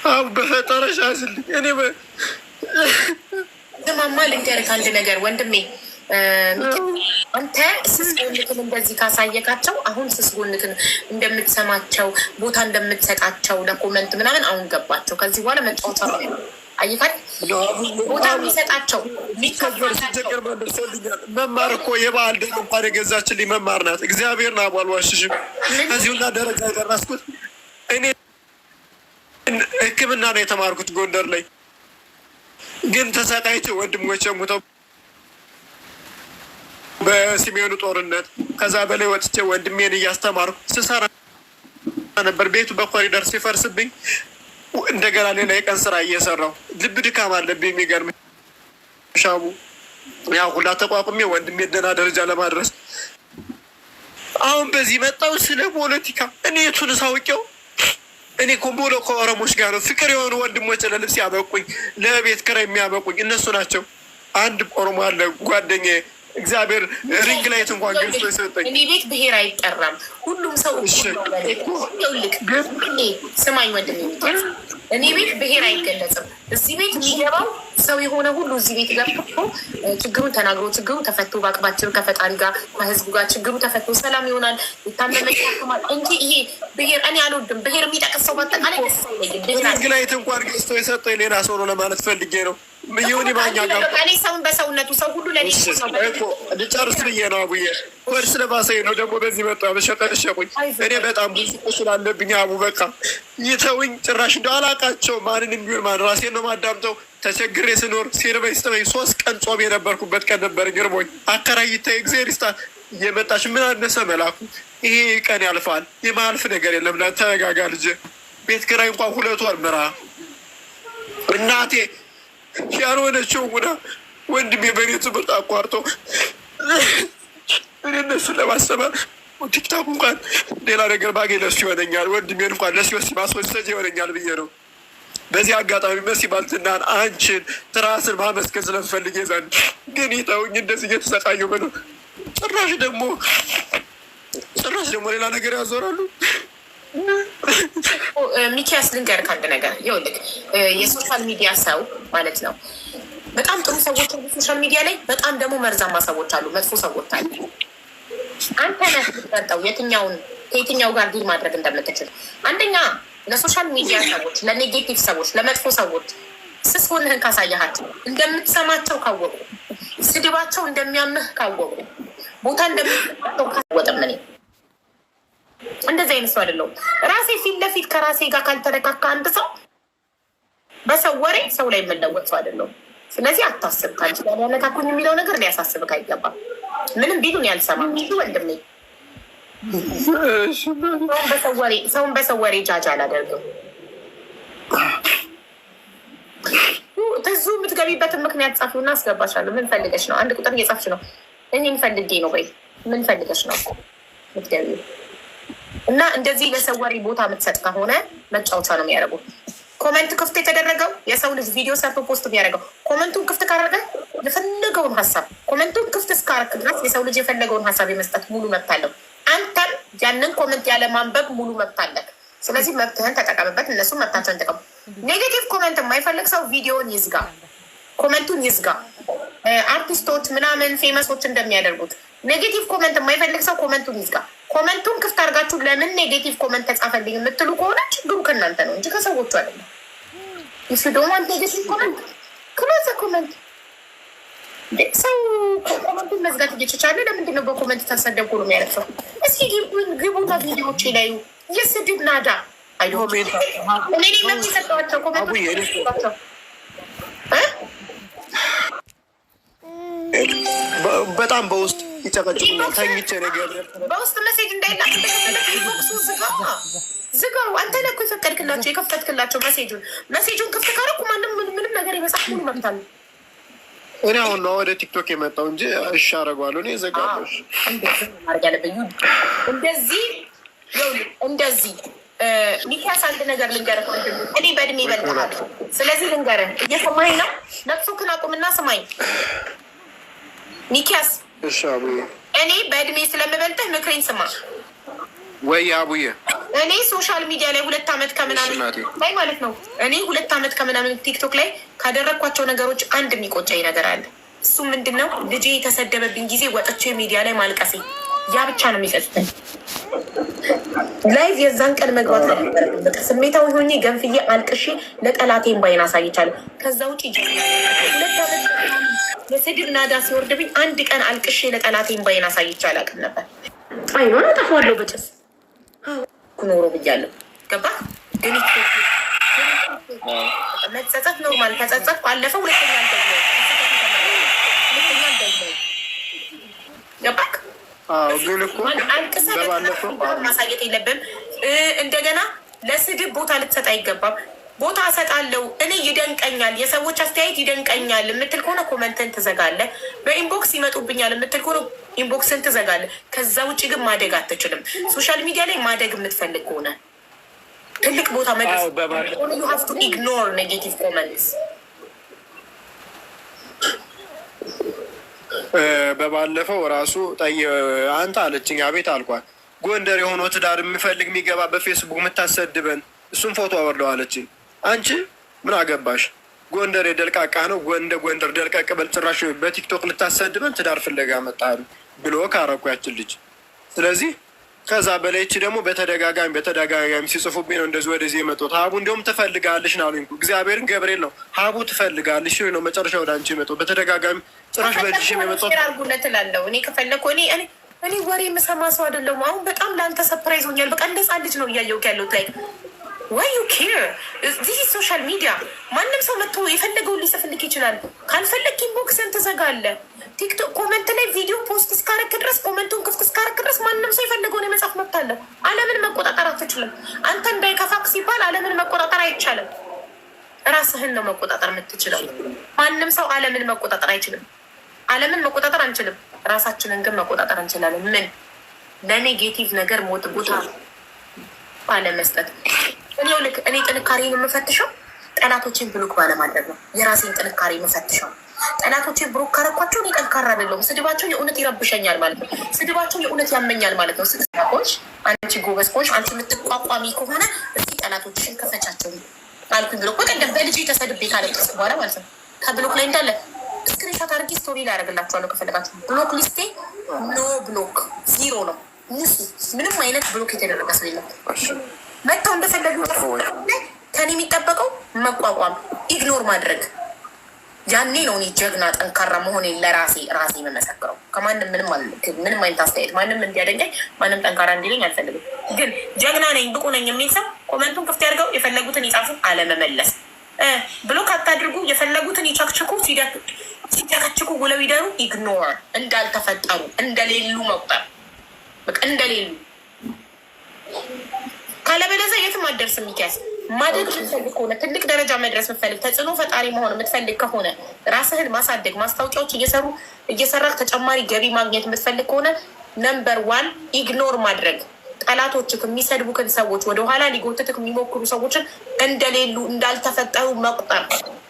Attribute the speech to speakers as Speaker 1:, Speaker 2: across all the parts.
Speaker 1: አሁን በፈጠረሽ አዝልኝ። እኔ
Speaker 2: ማማ ልንገርህ አንድ ነገር ወንድሜ፣ አንተ ስስ ጎንክን እንደዚህ ካሳየካቸው አሁን ስስ ጎንክን እንደምትሰማቸው ቦታ እንደምትሰጣቸው ለኮመንት ምናምን አሁን ገባቸው። ከዚህ በኋላ መጫወቻ አይካል ቦታ የሚሰጣቸው
Speaker 1: ሲጀገር ደርሶልኛል። መማር እኮ የበዓል ደግ እንኳን የገዛችልኝ መማር ናት። እግዚአብሔርን አልዋሽሽም። ከዚሁና ደረጃ የደረስኩት እኔ ሕክምና ነው የተማርኩት ጎንደር ላይ። ግን ተሰቃይቼ ወንድሞቼ ሙተው በሰሜኑ ጦርነት ከዛ በላይ ወጥቼ ወንድሜን እያስተማርኩ ስሰራ ነበር። ቤቱ በኮሪደር ሲፈርስብኝ እንደገና ሌላ የቀን ስራ እየሰራው ልብ ድካም አለብኝ። የሚገርም ሻቡ ያው ሁላ ተቋቁሜ ወንድሜ ደህና ደረጃ ለማድረስ አሁን በዚህ መጣው። ስለ ፖለቲካ እኔ የቱን ሳውቄው እኔ ኮምቦሎ ከኦሮሞች ጋር ነው ፍቅር የሆኑ ወንድሞች ለልብስ ያበቁኝ፣ ለቤት ኪራይ የሚያበቁኝ እነሱ ናቸው። አንድ ኦሮሞ አለ ጓደኛዬ እግዚአብሔር ሪንግ ላይት እንኳን ገዝቶ የሰጠኝ።
Speaker 2: እኔ ቤት ብሔር አይጠራም፣ ሁሉም ሰው ልክ ስማኝ ወንድሜ፣ እኔ ቤት ብሔር አይገለጽም። እዚህ ቤት የሚገባው ሰው የሆነ ሁሉ እዚህ ቤት ገብቶ ችግሩን ተናግሮ ችግሩ ተፈቶ በአቅማችን ከፈጣሪ ጋር ከህዝቡ ጋር ችግሩ ተፈቶ ሰላም ይሆናል። የታመመ ይታከማል እንጂ ይሄ ብሔር እኔ አልወድም። ብሔር የሚጠቅስ ሰው በአጠቃላይ ደስ አይለኝም።
Speaker 1: ሪንግ ላይት እንኳን ገዝቶ የሰጠኝ ሌላ ሰው ነው ለማለት ፈልጌ ነው። ይሁን ማኛ ጋር
Speaker 2: እኔ ሰውን በሰውነቱ ሰው ሁሉ ለኔ
Speaker 1: ልጨርስ ብዬ ነው። አቡዬ ወድ ስለባሰኝ ነው ደግሞ በዚህ መጣ በሸቀሸቁኝ። እኔ በጣም ብዙ ቁስል አለብኝ። አቡ በቃ ይተውኝ። ጭራሽ እንደ አላቃቸው ማንን ቢሆን ማን ራሴን ነው ማዳምጠው። ተቸግሬ ስኖር ሲርበኝ ስትበኝ 3 ቀን ጾም የነበርኩበት ቀን ነበር። ግርሞኝ አከራይታይ እግዚአብሔር ይስጣት እየመጣች ምን አነሰ መላኩ። ይሄ ቀን ያልፋል፣ የማልፍ ነገር የለም። ተረጋጋ ልጅ። ቤት ኪራይ እንኳን 2 ወር ምራ እናቴ ያልሆነችው ጉዳ ወንድሜ በኔ ትምህርት አቋርጦ እኔ እነሱን ለማሰማር ቲክታክ እንኳን ሌላ ነገር ባገኝ ለሱ ይሆነኛል። ወንድሜን እንኳን ለሲወስ ማስወሰጅ ይሆነኛል ብዬ ነው። በዚህ አጋጣሚ መሲ ባልትናን አንቺን ትራስን ማመስገን ስለምፈልግ ዘንድ ግን ይተውኝ። እንደዚህ እየተሰቃየሁ ነው። ጭራሽ ደግሞ ሌላ ነገር ያዞራሉ።
Speaker 2: ሚኪያስ ልንገርህ አንድ ነገር ይኸውልህ፣ የሶሻል ሚዲያ ሰው ማለት ነው። በጣም ጥሩ ሰዎች አሉ ሶሻል ሚዲያ ላይ፣ በጣም ደግሞ መርዛማ ሰዎች አሉ፣ መጥፎ ሰዎች አሉ። አንተ ነህ የምትመርጠው ከየትኛው ጋር ዲል ማድረግ እንደምትችል። አንደኛ ለሶሻል ሚዲያ ሰዎች፣ ለኔጌቲቭ ሰዎች፣ ለመጥፎ ሰዎች ስስ ሆንህን ካሳያሃቸው፣ እንደምትሰማቸው ካወቁ፣ ስድባቸው እንደሚያምህ ካወቁ፣ ቦታ እንደምትሰጣቸው ካወቅም እኔ እንደዚህ አይነት ሰው አይደለሁም። ራሴ ፊት ለፊት ከራሴ ጋር ካልተነካካ አንድ ሰው በሰው ወሬ ሰው ላይ የምለወጥ ሰው አይደለሁም። ስለዚህ አታስብ። ከአንቺ ጋር ያነካኩኝ የሚለው ነገር ሊያሳስብህ አይገባም። ምንም ቢሉን ያልሰማም እ ወንድሜ ሰውን በሰው ወሬ ጃጅ አላደርግም። ትዙ የምትገቢበትን ምክንያት ጻፊውና አስገባሻለሁ። ምን ፈልገሽ ነው? አንድ ቁጥር እየጻፍሽ ነው። እኔን ፈልጌ ነው ወይ ምን ፈልገሽ ነው ምትገቢው? እና እንደዚህ ለሰው ወሬ ቦታ የምትሰጥ ከሆነ መጫወቻ ነው የሚያደርጉት። ኮመንት ክፍት የተደረገው የሰው ልጅ ቪዲዮ ሰርቶ ፖስት የሚያደርገው ኮመንቱን ክፍት ካደረገ የፈለገውን ሀሳብ ኮመንቱን ክፍት እስካረክ ድረስ የሰው ልጅ የፈለገውን ሀሳብ የመስጠት ሙሉ መብት አለው። አንተም ያንን ኮመንት ያለ ማንበብ ሙሉ መብት አለክ። ስለዚህ መብትህን ተጠቀምበት፣ እነሱ መብታቸውን ተጠቀሙ። ኔጌቲቭ ኮመንት የማይፈልግ ሰው ቪዲዮን ይዝጋ፣ ኮመንቱን ይዝጋ። አርቲስቶች ምናምን ፌመሶች እንደሚያደርጉት ኔጌቲቭ ኮመንት የማይፈልግ ሰው ኮመንቱን ይዝጋ። ኮመንቱን ክፍት አድርጋችሁ ለምን ኔጌቲቭ ኮመንት ተጻፈልኝ የምትሉ ከሆነ ችግሩ ከእናንተ ነው እንጂ ከሰዎቹ አይደለም። if you don't want negative comment close the comment። ሰው ኮመንቱን መዝጋት እየተቻለ ለምንድን ነው በኮመንት ተሰደብኩ ነው የሚያደርሰው? እስኪ ግቡና ቪዲዮዎች ላይ የስድብ ናዳ አይዶሜ እኔ መብት የሰጠኋቸው ኮመንቶች
Speaker 1: በጣም በውስጥ ይጨቀጭቁኛል። ተኝቼ ነገር
Speaker 2: በውስጥ መሴጅ እንዳይላክ ዝጋው። አንተ ነህ እኮ የፈቀድክላቸው የከፈትክላቸው መሴጁን ክፍት ካረኩ ማንም ምንም ነገር የመጻፍ ሙሉ መብት አለ።
Speaker 1: እኔ አሁን ነው ወደ ቲክቶክ የመጣው እንጂ እሺ አደርገዋለሁ። እኔ ዘጋለሁ። እንደዚህ ሚኪያስ አንድ ነገር ልንገርህ። እኔ በእድሜ ይበልጥሃል። ስለዚህ ልንገርህ፣ እየሰማኸኝ ነው? ነቅሶክን አቁምና ስማኝ ሚኪያስ። እሺ አቡዬ፣
Speaker 2: እኔ በእድሜ ስለምበልጥህ ምክሬን ስማ።
Speaker 1: ወይ አቡዬ
Speaker 2: እኔ ሶሻል ሚዲያ ላይ 2 ዓመት ከምናምን ላይ ማለት ነው። እኔ 2 ዓመት ከምናምን ቲክቶክ ላይ ካደረግኳቸው ነገሮች አንድ የሚቆጨኝ ነገር አለ። እሱ ምንድነው? ልጄ የተሰደበብኝ ጊዜ ወጥቼ ሚዲያ ላይ ማልቀሴ፣ ያ ብቻ ነው የሚጸጽተኝ። ላይቭ የዛን ቀን መግባት አልነበረብኝ። በቃ ስሜታዊ ሆኜ ገንፍዬ አልቅሼ ለጠላቴን ባይን አሳይቻለሁ። ከዛ ውጭ 2 ዓመት የስድብ ናዳ ሲወርድብኝ አንድ ቀን አልቅሼ ለጠላቴን ባይን አሳይቼ አላውቅም ነበር። አይሆን ጠፋለሁ በጭስ ኩኖሮ ብያለሁ። ገባ ግን መጸጸት ኖርማል። ተጸጸት ባለፈው ሁለተኛ ገባክ?
Speaker 1: ግን እኮ
Speaker 2: አልቅሰህ ማሳየት የለብም። እንደገና ለስድብ ቦታ ልትሰጥ አይገባም። ቦታ እሰጣለሁ እኔ ይደንቀኛል፣ የሰዎች አስተያየት ይደንቀኛል የምትል ከሆነ ኮመንትን ትዘጋለህ። በኢንቦክስ ይመጡብኛል የምትል ከሆነ ኢንቦክስን ትዘጋለህ። ከዛ ውጭ ግን ማደግ አትችልም። ሶሻል ሚዲያ ላይ ማደግ የምትፈልግ ከሆነ ትልቅ ቦታ መድረስ ዩ ሃቭ ቱ ኢግኖር ኔጌቲቭ ኮመንትስ።
Speaker 1: በባለፈው ራሱ አንተ አለችኝ፣ አቤት አልኳት። ጎንደር የሆነው ትዳር የሚፈልግ የሚገባ በፌስቡክ የምታሰድበን እሱም ፎቶ አወርደው አለችኝ። አንቺ ምን አገባሽ? ጎንደር የደልቃቃ ነው። እንደ ጎንደር ደልቀቅ በል። ጭራሽ በቲክቶክ ልታሰድበን ትዳር ፍለጋ መጣሉ ብሎ ካረኩያችን ልጅ። ስለዚህ ከዛ በላይች ደግሞ በተደጋጋሚ ሲጽፉብኝ ነው እንደዚህ ወደዚህ የመጡት። ሀቡ እንዲሁም ትፈልጋለሽ ነው አሉኝ። እግዚአብሔርን ገብርኤል ነው ሀቡ ትፈልጋለሽ ነው መጨረሻ ወደ አንቺ የመጡት። በተደጋጋሚ ጭራሽ በልሽ የመጡት
Speaker 2: አርጉለት እላለሁ። እኔ ከፈለኩ እኔ ወሬ የምሰማ ሰው አይደለሁም። አሁን በጣም ለአንተ ሰፕራይዝ ሆኛል። በቃ እንደ ህፃን ልጅ ነው እያየሁት ያለሁት ላይ ዋይ ዩ ኬር ዚህ ሶሻል ሚዲያ። ማንም ሰው መጥቶ የፈለገውን ሊጽፍልክ ይችላል። ካልፈለግ ኢንቦክስን ትዘጋለህ። ቲክቶክ ኮመንት ላይ ቪዲዮ ፖስት እስካረክ ድረስ ኮመንቱን ክፍት እስካረክ ድረስ ማንም ሰው የፈለገውን የመጻፍ መብት አለ። ዓለምን መቆጣጠር አትችልም። አንተ እንዳይከፋክ ሲባል ዓለምን መቆጣጠር አይቻልም። ራስህን ነው መቆጣጠር የምትችለው። ማንም ሰው ዓለምን መቆጣጠር አይችልም። ዓለምን መቆጣጠር አንችልም። ራሳችንን ግን መቆጣጠር እንችላለን። ምን ለኔጌቲቭ ነገር ሞት ቦታ ባለመስጠት። እኔ ጥንካሬን የምፈትሸው ጠላቶችን ብሎክ ባለማድረግ ነው። የራሴን ጥንካሬ የምፈትሸው ጠላቶችን ብሎክ ካረኳቸው እኔ ጠንካራ አይደለሁም። ስድባቸው የእውነት ይረብሸኛል ማለት ነው። ስድባቸው የእውነት ያመኛል ማለት ነው። ስድቦች አንቺ ጎበዝ ኮች፣ አንቺ የምትቋቋሚ ከሆነ እስኪ ጠላቶችን ከፈቻቸው አልኩኝ ብሎ በቀደም በልጅ ተሰድቤ ካለቀስኩ በኋላ ማለት ነው ከብሎክ ላይ እንዳለ ስክሪንሻት አድርጌ ስቶሪ ላይ ያደርግላቸዋለሁ ከፈለጋቸው። ብሎክ ሊስቴ ኖ ብሎክ 0 ነው። ምንም አይነት ብሎክ የተደረገ ሰው የለም። መጥተው እንደፈለጉ ከኔ የሚጠበቀው መቋቋም፣ ኢግኖር ማድረግ። ያኔ ነው እኔ ጀግና ጠንካራ መሆኔ ለራሴ የምመሰክረው። ከማንም ምንም አይነት አስተያየት ማንም እንዲያደንቀኝ ማንም ጠንካራ እንዲለኝ አልፈልግም። ግን ጀግና ነኝ ብቁ ነኝ የሚል ሰው ኮመንቱን ክፍት ያድርገው፣ የፈለጉትን ይጻፉ፣ አለመመለስ። ብሎክ አታድርጉ፣ የፈለጉትን ይቻክችኩ፣ ሲጨከችኩ ውለው ይደሩ። ኢግኖር፣ እንዳልተፈጠሩ እንደሌሉ መቁጠር፣ በቃ እንደሌሉ። ካለበለዚያ የትም አትደርስም። ሚኪያስ ማደግ የምትፈልግ ከሆነ ትልቅ ደረጃ መድረስ የምትፈልግ ተጽዕኖ ፈጣሪ መሆን የምትፈልግ ከሆነ ራስህን ማሳደግ፣ ማስታወቂያዎች እየሰራህ ተጨማሪ ገቢ ማግኘት የምትፈልግ ከሆነ ነምበር 1 ኢግኖር ማድረግ። ጠላቶችህ የሚሰድቡክን ሰዎች ወደኋላ ሊጎትትክ የሚሞክሩ ሰዎችን እንደሌሉ እንዳልተፈጠሩ መቁጠር።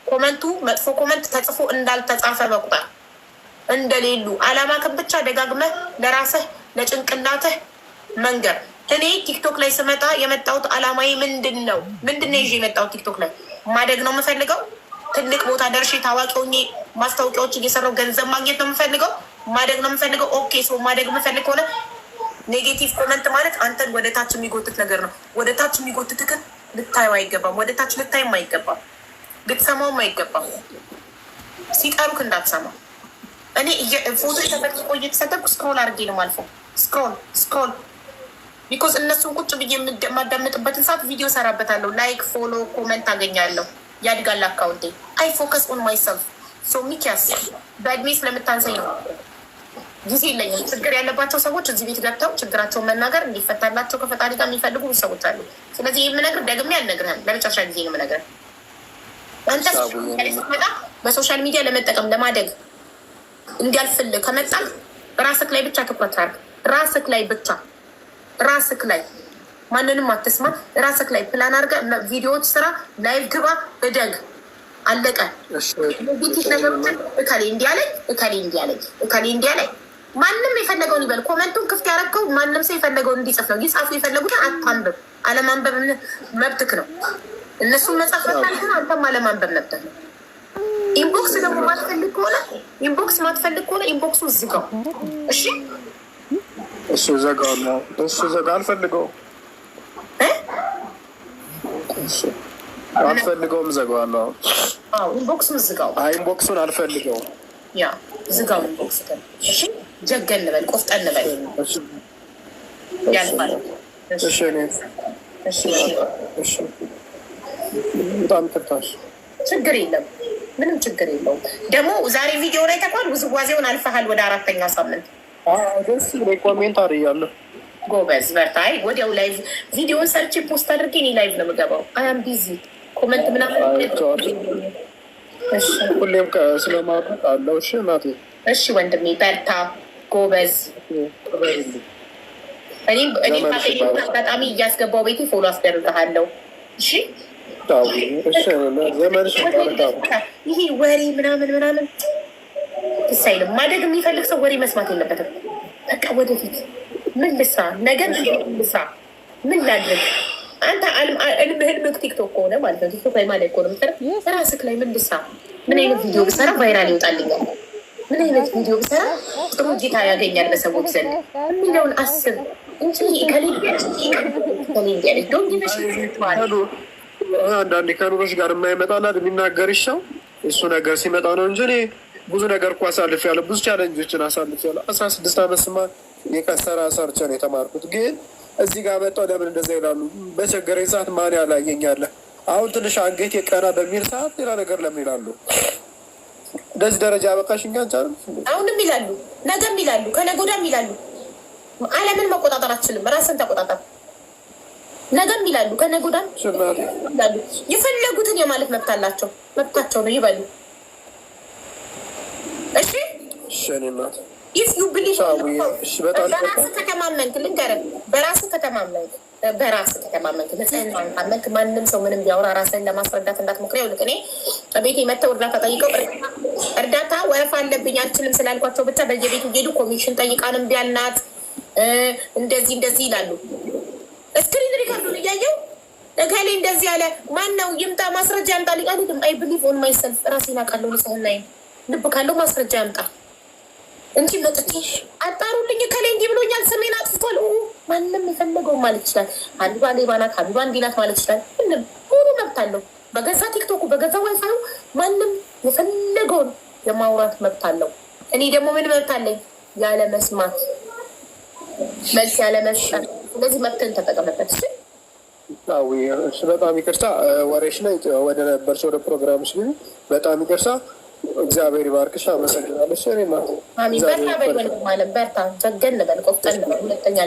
Speaker 2: ኮመንቱ መጥፎ ኮመንት ተጽፎ እንዳልተጻፈ መቁጠር፣ እንደሌሉ። አላማክን ብቻ ደጋግመህ ለራስህ ለጭንቅላትህ መንገር። እኔ ቲክቶክ ላይ ስመጣ የመጣሁት አላማዬ ምንድን ነው ይዤ የመጣሁት ቲክቶክ ላይ ማደግ ነው የምፈልገው። ትልቅ ቦታ ደርሼ ታዋቂ ሆኜ ማስታወቂያዎች እየሰራሁ ገንዘብ ማግኘት ነው የምፈልገው። ማደግ ነው የምፈልገው። ኦኬ፣ ሰው ማደግ የምፈልግ ከሆነ ኔጌቲቭ ኮመንት ማለት አንተን ወደ ታች የሚጎትት ነገር ነው። ወደ ታች የሚጎትትክን ልታየው አይገባም። ወደ ታች ልታይም አይገባም። ልትሰማውም አይገባም። ሲጠሩክ እንዳትሰማ። እኔ ፎቶ የተፈጥቆ እየተሰደብኩ ስክሮል አድርጌ ነው ማልፎ ስክሮል ቢኮዝ እነሱን ቁጭ ብዬ የማዳምጥበትን ሰዓት ቪዲዮ ሰራበታለሁ። ላይክ፣ ፎሎ፣ ኮመንት አገኛለሁ። ያድጋል አካውንቴ። አይ ፎከስ ኦን ማይሰልፍ። ሶ ሚኪያስ በእድሜ ስለምታንሰኝ ነው ጊዜ የለኝም። ችግር ያለባቸው ሰዎች እዚህ ቤት ገብተው ችግራቸውን መናገር እንዲፈታላቸው ከፈጣሪ ጋር የሚፈልጉ ሰዎች አሉ። ስለዚህ ይህ የምነግር ደግሜ አልነግርህም። ለመጨረሻ ጊዜ ነው የምነግርህ። አንተ ስትመጣ በሶሻል ሚዲያ ለመጠቀም ለማደግ እንዲያልፍልህ ከመጣል ራስክ ላይ ብቻ ትኩረት አድርግ። ራስክ ላይ ማንንም አትስማ። ራስክ ላይ ፕላን አድርገህ ቪዲዮዎች ስራ፣ ላይቭ ግባ፣ እደግ። አለቀ። ኔጌቲቭ ነገሮችን እከሌ እንዲያለኝ ማንም የፈለገውን ይበል። ኮመንቱን ክፍት ያደረግከው ማንም ሰው የፈለገውን እንዲጽፍ ነው። ይጻፉ፣ የፈለጉትን አታንብብ። አለማንበብ መብትክ ነው። እነሱን መጻፍ መብትህ፣ አንተም አለማንበብ መብትህ ነው። ኢንቦክስ ደግሞ ማትፈልግ ከሆነ ኢንቦክሱ ዝጋው። እሺ
Speaker 1: እሱ ዘጋዋለሁ። እሱ ዘጋ አልፈልገውም። አልፈልገውም፣ ዘጋዋለሁ።
Speaker 2: ኢንቦክሱን ዝጋው።
Speaker 1: ኢንቦክሱን አልፈልገውም።
Speaker 2: ያ ዝጋው ኢንቦክስ። እሺ ጀገን በል፣ ቆፍጠን በል። ያልፋል።
Speaker 1: እሺ በጣም ይቅርታሽ።
Speaker 2: ችግር የለም፣ ምንም ችግር የለውም። ደግሞ ዛሬ ቪዲዮ ላይ ተቋል ውዝዋዜውን አልፈሃል ወደ 4ኛ ሳምንት።
Speaker 1: ደስ ብሎኝ ኮሜንት አድርያለሁ።
Speaker 2: ጎበዝ በርታ። ወዲያው ላይቭ ቪዲዮን ሰርች ፖስት አድርጌ እኔ ላይቭ ነው የምገባው። አያም ቢዚ ኮመንት ምናምን
Speaker 1: ሁሌም ስለማድረግ አለው። እሺ እናቴ። እሺ
Speaker 2: ወንድሜ በርታ፣ ጎበዝ። እኔም አጋጣሚ እያስገባው ቤቴ ፎሎ አስደርግሃለሁ። እሺ ይሄ ወሬ ምናምን ትሳይልም። ማደግ የሚፈልግ ሰው ወሬ መስማት የለበትም። በቃ ወደፊት ምን ልስራ፣ ነገር ልስራ፣ ምን ላድርግ? አንተ ህልምህ ቲክቶክ ከሆነ ማለት ነው፣ ቲክቶክ ላይ ማደግ ከሆነ ምሰራ ራስክ ላይ ምን ልስራ፣ ምን አይነት ቪዲዮ ብሰራ ቫይራል ይወጣልኛል፣ ምን አይነት ቪዲዮ ብሰራ ጥሩ እይታ ያገኛል በሰዎች ዘንድ የሚለውን አስብ እንጂ ከሌንዲያለች ዶን ጊቨሽ
Speaker 1: አንዳንዴ ከኑሮች ጋር የማይመጣላት የሚናገርሽ ሰው እሱ ነገር ሲመጣ ነው እንጂ እኔ ብዙ ነገር እኮ አሳልፌያለሁ። ብዙ ቻለንጆችን አሳልፌያለሁ። 16 ዓመት ስማ የከሰራ ሰርቼ ነው የተማርኩት። ግን እዚህ ጋር መጣሁ ለምን እንደዛ ይላሉ? በቸገረኝ ሰዓት ማን ያላየኛለ? አሁን ትንሽ አንገቴ ቀና በሚል ሰዓት ሌላ ነገር ለምን ይላሉ? እንደዚህ ደረጃ በቃሽ እንጂ አንቻልም።
Speaker 2: አሁንም ይላሉ፣ ነገም ይላሉ፣ ከነገ ወዲያም ይላሉ። ዓለምን መቆጣጠር አትችልም። ራስን ተቆጣጠር። ነገም ይላሉ፣ ከነገ ወዲያም ይላሉ። የፈለጉትን የማለት መብት አላቸው። መብታቸው ነው፣ ይበሉ። እሺ ኢፍ ዩ ብሊቭ በራስህ ከተማመንክ፣ ልንገርህ፣ በራስህ ከተማመንክ ንጽህናህን ካመንክ ማንም ሰው ምንም ቢያወራ ራስህን ለማስረዳት እንዳትሞክር። ይኸውልህ እኔ ቤቴ መጥተው እርዳታ ጠይቀው እርዳታ ወረፋ አለብኝ አልችልም ስላልኳቸው ብቻ በየቤቱ ሄዱ ኮሚሽን ጠይቃን እምቢ አልናት እንደዚህ ይላሉ። ስክሪን ሪካርዱን እያየው እገሌ እንደዚህ ያለ ማን ነው ይምጣ ማስረጃ ያምጣልኝ አልልም። አይ ብሊቭ ኦን ማይሰልፍ ራሴን አውቃለሁ። ንጽህናዬን ልብ ካለው ማስረጃ ያምጣ እንጂ መጥቼ አጣሩልኝ እከሌ እንዲህ ብሎኛል ስሜን አጥፍቷል ማንም የፈለገው ማለት ይችላል። ሀቢባ ሌባ ናት፣ ሀቢባ እንዲህ ናት ማለት ይችላል። ምንም ሙሉ መብት አለው። በገዛ ቲክቶኩ በገዛ ዋይፋዩ ማንም የፈለገውን የማውራት መብት አለው። እኔ ደግሞ ምን መብት አለኝ? ያለ መስማት መልስ ያለ መስጠት። ስለዚህ መብትን ተጠቀመበት።
Speaker 1: እሺ በጣም ይቅርታ ወሬሽ ላይ ወደ ነበርሽ ወደ ፕሮግራምሽ ግን በጣም ይቅርታ። እግዚአብሔር ይባርክሽ። አመሰግናለሁ።
Speaker 2: በርታ በርታ፣ ጀገን በል፣ ቆፍጠን በል። ሁለተኛ